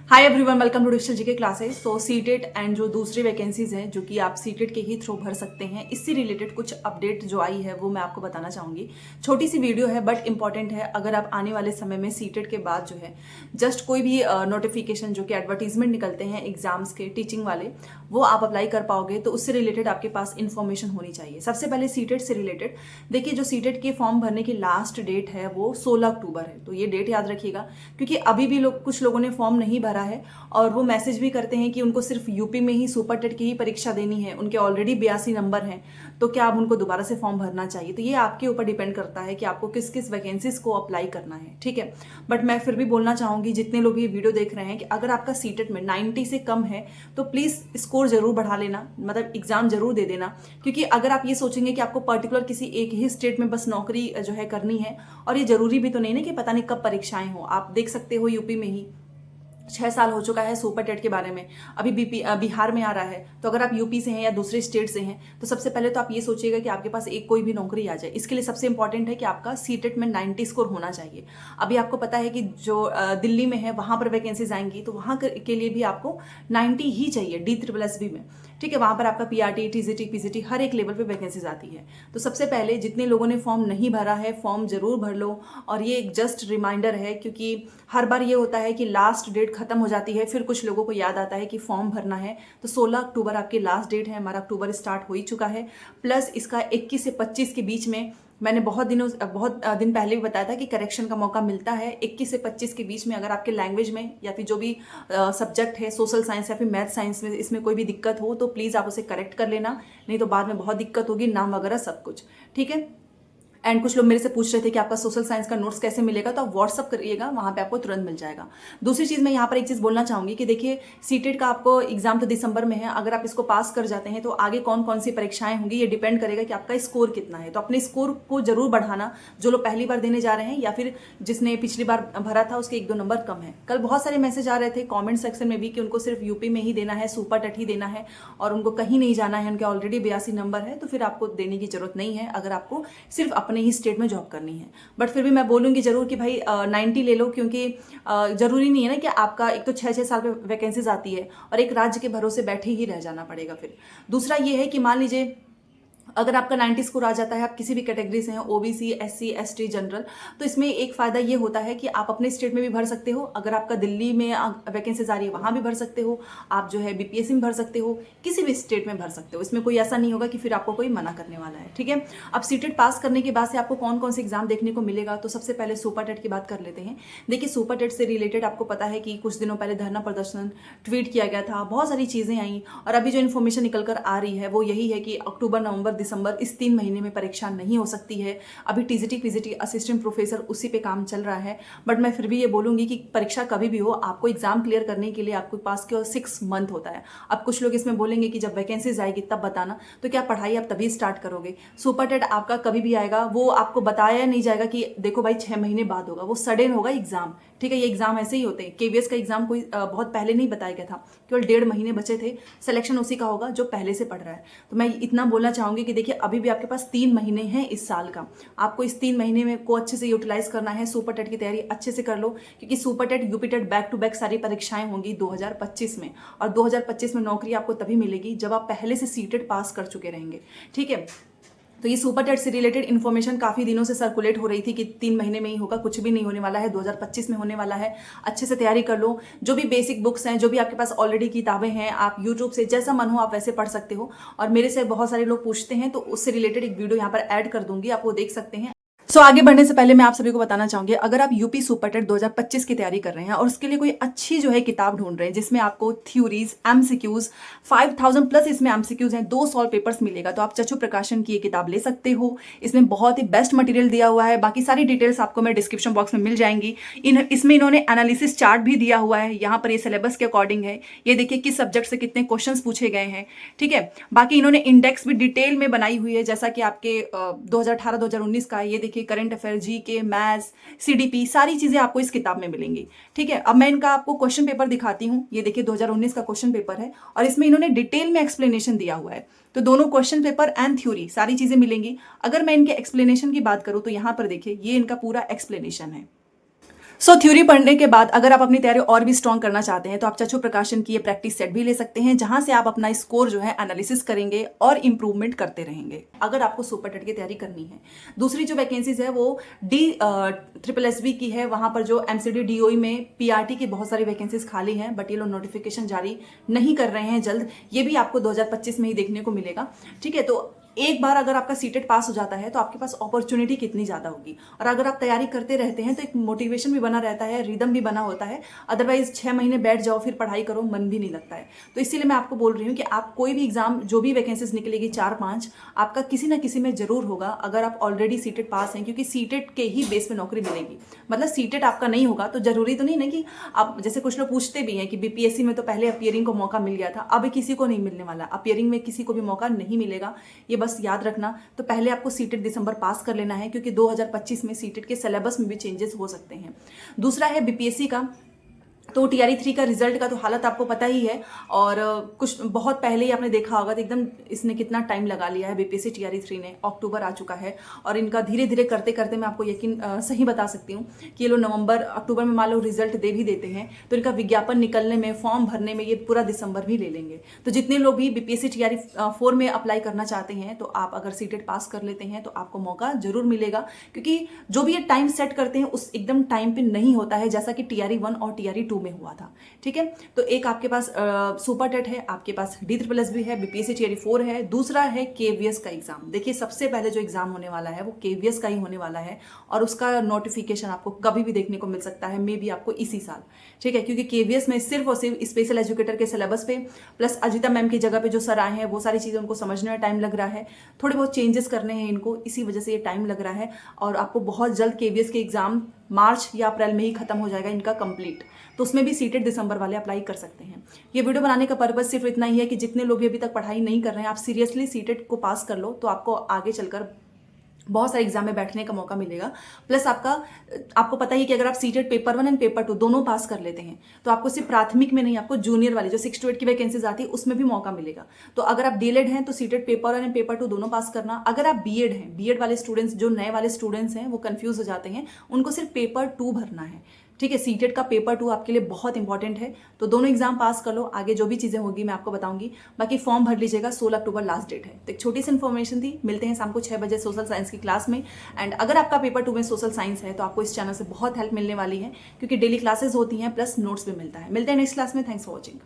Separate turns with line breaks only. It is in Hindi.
Hi everyone, welcome to digital GK classes. तो सीटेट एंड जो दूसरी वैकेंसीज हैं जो कि आप सीटेट के ही थ्रू भर सकते हैं, इससे रिलेटेड कुछ अपडेट जो आई है वो मैं आपको बताना चाहूँगी। छोटी सी वीडियो है बट इंपॉर्टेंट है। अगर आप आने वाले समय में सीटेट के बाद जो है जस्ट कोई भी नोटिफिकेशन जो कि एडवर्टीजमेंट निकलते हैं एग्जाम्स के टीचिंग वाले, वो आप अप्लाई कर पाओगे तो उससे रिलेटेड आपके पास इन्फॉर्मेशन होनी चाहिए। सबसे पहले सीटेट से रिलेटेड देखिए, जो सीटेट के फॉर्म भरने की लास्ट डेट है वो 16 अक्टूबर है। तो ये डेट याद रखिएगा, क्योंकि अभी भी कुछ लोगों ने फॉर्म नहीं भरा है और वो मैसेज भी करते हैं कि उनको सिर्फ यूपी में ही सुपर टेट की ही परीक्षा देनी है, उनके ऑलरेडी 82 नंबर हैं, तो क्या अब उनको दोबारा से फॉर्म भरना चाहिए। तो ये आपके ऊपर डिपेंड करता है कि आपको किस किस वैकेंसीज को अप्लाई करना है, ठीक है। बट मैं फिर भी बोलना चाहूंगी, जितने लोग ये वीडियो देख रहे हैं, कि अगर आपका सीटेट में 90 से कम है तो प्लीज स्कोर जरूर बढ़ा लेना, मतलब एग्जाम जरूर दे देना। क्योंकि अगर आप ये सोचेंगे कि आपको पर्टिकुलर किसी एक ही स्टेट में बस नौकरी जो है करनी है, और ये जरूरी भी तो नहीं ना कि पता नहीं कब परीक्षाएं हो। आप देख सकते हो यूपी में ही 6 साल हो चुका है सुपर टेट के बारे में, अभी बिहार में आ रहा है। तो अगर आप यूपी से हैं या दूसरे स्टेट से हैं तो सबसे पहले तो आप ये सोचिएगा कि आपके पास एक कोई भी नौकरी आ जाए। इसके लिए सबसे इंपॉर्टेंट है कि आपका सीटेट में 90 स्कोर होना चाहिए। अभी आपको पता है कि जो दिल्ली में है वहां पर वैकेंसीज आएंगी, तो वहां के लिए भी आपको 90 ही चाहिए DSSB में, ठीक है। वहां पर आपका PRT, TGT, PGT हर एक लेवल पे वैकेंसीज आती है। तो सबसे पहले जितने लोगों ने फॉर्म नहीं भरा है, फॉर्म जरूर भर लो। और ये एक जस्ट रिमाइंडर है, क्योंकि हर बार ये होता है कि लास्ट डेट खत्म हो जाती है, फिर कुछ लोगों को याद आता है कि फॉर्म भरना है। तो 16 अक्टूबर आपकी लास्ट डेट है। हमारा अक्टूबर स्टार्ट हो ही चुका है, प्लस इसका 21 से 25 के बीच में मैंने बहुत दिन पहले भी बताया था कि करेक्शन का मौका मिलता है। 21 से 25 के बीच में अगर आपके लैंग्वेज में या फिर जो भी सब्जेक्ट है, सोशल साइंस या फिर मैथ साइंस में, इसमें कोई भी दिक्कत हो तो प्लीज़ आप उसे करेक्ट कर लेना, नहीं तो बाद में बहुत दिक्कत होगी, नाम वगैरह सब कुछ, ठीक है। एंड कुछ लोग मेरे से पूछ रहे थे कि आपका सोशल साइंस का नोट्स कैसे मिलेगा, तो आप व्हाट्सअप करिएगा, वहां पे आपको तुरंत मिल जाएगा। दूसरी चीज मैं यहाँ पर एक चीज बोलना चाहूंगी कि देखिए, सीटेट का आपको एग्जाम तो दिसंबर में है। अगर आप इसको पास कर जाते हैं तो आगे कौन कौन सी परीक्षाएं होंगी ये डिपेंड करेगा कि आपका स्कोर कितना है। तो अपने स्कोर को जरूर बढ़ाना, जो लोग पहली बार देने जा रहे हैं या फिर जिसने पिछली बार भरा था उसके 1-2 नंबर कम है। कल बहुत सारे मैसेज आ रहे थे कॉमेंट सेक्शन में भी कि उनको सिर्फ यूपी में ही देना है, सुपर टेट ही देना है और उनको कहीं नहीं जाना है, उनके ऑलरेडी 82 नंबर है, तो फिर आपको देने की जरूरत नहीं है अगर आपको सिर्फ अपने ही स्टेट में जॉब करनी है। बट फिर भी मैं बोलूंगी जरूर कि भाई 90 ले लो, क्योंकि जरूरी नहीं है ना कि आपका एक तो 6-6 साल पे वैकेंसीज आती है और एक राज्य के भरोसे बैठे ही रह जाना पड़ेगा। फिर दूसरा ये है कि मान लीजिए अगर आपका 90 स्कोर आ जाता है, आप किसी भी कैटेगरी से हैं, OBC, SC, ST, जनरल, तो इसमें एक फायदा ये होता है कि आप अपने स्टेट में भी भर सकते हो। अगर आपका दिल्ली में वैकेंसीज आ रही है वहां भी भर सकते हो, आप जो है BPSC में भर सकते हो, किसी भी स्टेट में भर सकते हो। इसमें कोई ऐसा नहीं होगा कि फिर आपको कोई मना करने वाला है, ठीक है। अब सीटेट पास करने के बाद से आपको कौन कौन से एग्जाम देखने को मिलेगा, तो सबसे पहले सुपर टेट की बात कर लेते हैं। देखिए, सुपर टेट से रिलेटेड आपको पता है कि कुछ दिनों पहले धरना प्रदर्शन ट्वीट किया गया था, बहुत सारी चीजें आई, और अभी जो इन्फॉर्मेशन निकल कर आ रही है वो यही है कि अक्टूबर, नवंबर, दिसंबर इस 3 महीने में परीक्षा नहीं हो सकती है। अभी TGT, PGT असिस्टेंट प्रोफेसर उसी पे काम चल रहा है। बट मैं फिर भी ये बोलूंगी कि परीक्षा कभी भी हो, आपको एग्जाम क्लियर करने के लिए आपके पास केवल 6 मंथ होता है। अब कुछ लोग इसमें बोलेंगे कि जब वैकेंसीज आएगी तब बताना, तो क्या पढ़ाई आप तभी स्टार्ट करोगे? सुपर टेट आपका कभी भी आएगा, वो आपको बताया नहीं जाएगा कि देखो भाई 6 महीने बाद होगा, वो सडन होगा एग्जाम, ठीक है। ये एग्जाम ऐसे ही होते हैं। KVS का एग्जाम कोई बहुत पहले नहीं बताया गया था, केवल 1.5 महीने बचे थे, सिलेक्शन उसी का होगा जो पहले से पढ़ रहा है। तो मैं इतना बोलना चाहूंगी कि देखिए, अभी भी आपके पास 3 महीने हैं इस साल का, आपको इस 3 महीने में को अच्छे से यूटिलाइज करना है। सुपर टेट की तैयारी अच्छे से कर लो, क्योंकि super TET, UP TET back to back सारी परीक्षाएं होंगी 2025 में, और 2025 में नौकरी आपको तभी मिलेगी जब आप पहले से सीटेट पास कर चुके रहेंगे, ठीक है। तो ये सुपर टेट से रिलेटेड इन्फॉर्मेशन काफी दिनों से सर्कुलेट हो रही थी कि 3 महीने में ही होगा, कुछ भी नहीं होने वाला है, 2025 में होने वाला है। अच्छे से तैयारी कर लो। जो भी बेसिक बुक्स हैं, जो भी आपके पास ऑलरेडी किताबें हैं, आप यूट्यूब से जैसा मन हो आप वैसे पढ़ सकते हो। और मेरे से बहुत सारे लोग पूछते हैं, तो उससे रिलेटेड एक वीडियो यहाँ पर ऐड कर दूंगी, आप वो देख सकते हैं। आगे बढ़ने से पहले मैं आप सभी को बताना चाहूंगी, अगर आप यूपी सुपर टेट 2025 की तैयारी कर रहे हैं और उसके लिए कोई अच्छी जो है किताब ढूंढ रहे हैं जिसमें आपको थ्योरीज, MCQs 5000 प्लस इसमें MCQs हैं, 2 सॉल्व पेपर्स मिलेगा, तो आप चच्चू प्रकाशन की ये किताब ले सकते हो। इसमें बहुत ही बेस्ट मटेरियल दिया हुआ है। बाकी सारी डिटेल्स आपको मैं डिस्क्रिप्शन बॉक्स में मिल जाएंगी। इसमें इन्होंने एनालिसिस चार्ट भी दिया हुआ है, यहाँ पर ये सिलेबस के अकॉर्डिंग है, ये देखिए किस सब्जेक्ट से कितने क्वेश्चन पूछे गए हैं, ठीक है। बाकी इन्होंने इंडेक्स भी डिटेल में बनाई हुई है, जैसा कि आपके 2018-2019 का, ये देखिए current affair, GK, maths, CDP सारी चीजें आपको इस किताब में मिलेंगी, ठीक है। अब मैं इनका आपको क्वेश्चन पेपर दिखाती हूँ। ये देखिए 2019 का क्वेश्चन पेपर है और इसमें इन्होंने डिटेल में एक्सप्लेनेशन दिया हुआ है। तो दोनों क्वेश्चन पेपर एंड थ्योरी सारी चीजें मिलेंगी। अगर मैं इनके एक्सप्लेनेशन की बात करूं तो यहाँ पर देखिए, ये इनका पूरा एक्सप्लेनेशन है। सो थ्योरी पढ़ने के बाद अगर आप अपनी तैयारी और भी स्ट्रॉन्ग करना चाहते हैं तो आप चक्षु प्रकाशन की ये प्रैक्टिस सेट भी ले सकते हैं, जहां से आप अपना स्कोर जो है एनालिसिस करेंगे और इंप्रूवमेंट करते रहेंगे अगर आपको सुपर टेट की तैयारी करनी है। दूसरी जो वैकेंसीज है वो DSSB की है, वहां पर जो MCD DOE में PRT की बहुत सारी वैकेंसीज खाली हैं, बट ये लोग नोटिफिकेशन जारी नहीं कर रहे हैं जल्द, ये भी आपको 2025 में ही देखने को मिलेगा। ठीक है, तो एक बार अगर आपका सीटेट पास हो जाता है तो आपके पास अपॉर्चुनिटी कितनी ज़्यादा होगी, और अगर आप तैयारी करते रहते हैं तो एक मोटिवेशन भी बना रहता है, रिदम भी बना होता है। अदरवाइज 6 महीने बैठ जाओ फिर पढ़ाई करो, मन भी नहीं लगता है। तो इसीलिए मैं आपको बोल रही हूँ कि आप कोई भी एग्जाम, जो भी वैकेंसीज निकलेगी 4-5, आपका किसी ना किसी में जरूर होगा अगर आप ऑलरेडी सीटेट पास हैं, क्योंकि सीटेट के ही बेस पे नौकरी मिलेगी। मतलब सीटेट आपका नहीं होगा तो जरूरी तो नहीं ना कि आप, जैसे कुछ लोग पूछते भी हैं कि BPSC में तो पहले अपियरिंग को मौका मिल गया था, अब किसी को नहीं मिलने वाला, अपियरिंग में किसी को भी मौका नहीं मिलेगा, ये बस याद रखना। तो पहले आपको सीटेट दिसंबर पास कर लेना है, क्योंकि 2025 में सीटेट के सिलेबस में भी चेंजेस हो सकते हैं। दूसरा है BPSC का, तो TRE 3 का रिजल्ट का तो हालत आपको पता ही है, और कुछ बहुत पहले ही आपने देखा होगा तो एकदम इसने कितना टाइम लगा लिया है BPSC TRE 3 ने, अक्टूबर आ चुका है, और इनका धीरे धीरे करते करते मैं आपको यकीन सही बता सकती हूँ कि ये लोग नवंबर अक्टूबर में मान लो रिजल्ट दे भी देते हैं तो इनका विज्ञापन निकलने में, फॉर्म भरने में ये पूरा दिसंबर भी ले लेंगे। तो जितने लोग भी BPSC TRE 4 में अप्लाई करना चाहते हैं तो आप अगर सीटेट पास कर लेते हैं तो आपको मौका जरूर मिलेगा, क्योंकि जो भी ये टाइम सेट करते हैं उस एकदम टाइम पे नहीं होता है, जैसा कि TRE 1 और TRE 2 में हुआ था। ठीक है, तो एक आपके पास सुपर टेट है, आपके पास DSSB है, BPSC TRE 4 है, दूसरा है KVS का एग्जाम। देखिए सबसे पहले जो एग्जाम होने वाला है वो KVS का ही होने वाला है, और उसका नोटिफिकेशन आपको कभी भी देखने को मिल सकता है, मे बी आपको इसी साल। ठीक है, क्योंकि KVS में सिर्फ और सिर्फ स्पेशल एजुकेटर के सिलेबस पे प्लस अजिता मैम की जगह पे जो सर आए हैं वो सारी चीज़ें उनको समझने में टाइम लग रहा है, थोड़े बहुत चेंजेस करने हैं इनको, इसी वजह से ये टाइम लग रहा है। और आपको बहुत जल्द KVS के एग्जाम मार्च या अप्रैल में ही खत्म हो जाएगा इनका कंप्लीट, तो उसमें भी सीटेट दिसंबर वाले अप्लाई कर सकते हैं। ये वीडियो बनाने का पर्पज सिर्फ इतना ही है कि जितने लोग भी अभी तक पढ़ाई नहीं कर रहे हैं, आप सीरियसली सीटेट को पास कर लो, तो आपको आगे चलकर बहुत सारे एग्जाम में बैठने का मौका मिलेगा। प्लस आपको पता ही कि अगर आप सीटेट पेपर 1 एंड पेपर 2 दोनों पास कर लेते हैं तो आपको सिर्फ प्राथमिक में नहीं, आपको जूनियर वाली जो 6 to 8 की वैकेंसीज आती है उसमें भी मौका मिलेगा। तो अगर आप DLED हैं तो सीटेट पेपर 1 एंड पेपर 2 दोनों पास करना। अगर आप BEd हैं, BEd वाले स्टूडेंट्स, जो नए वाले स्टूडेंट्स हैं वो कंफ्यूज हो जाते हैं, उनको सिर्फ पेपर 2 भरना है। ठीक है, सीटेट का पेपर 2 आपके लिए बहुत इंपॉर्टेंट है, तो दोनों एग्जाम पास कर लो, आगे जो भी चीज़ें होगी मैं आपको बताऊंगी। बाकी फॉर्म भर लीजिएगा, 16 अक्टूबर लास्ट डेट है। तो एक छोटी सी इन्फॉर्मेशन थी, मिलते हैं शाम को 6 बजे सोशल साइंस की क्लास में। एंड अगर आपका पेपर 2 में सोशल साइंस है तो आपको इस चैनल से बहुत हेल्प मिलने वाली है, क्योंकि डेली क्लासेस होती हैं प्लस नोट्स भी मिलता है। मिलते हैं नेक्स्ट क्लास में, थैंक्स फॉर वॉचिंग।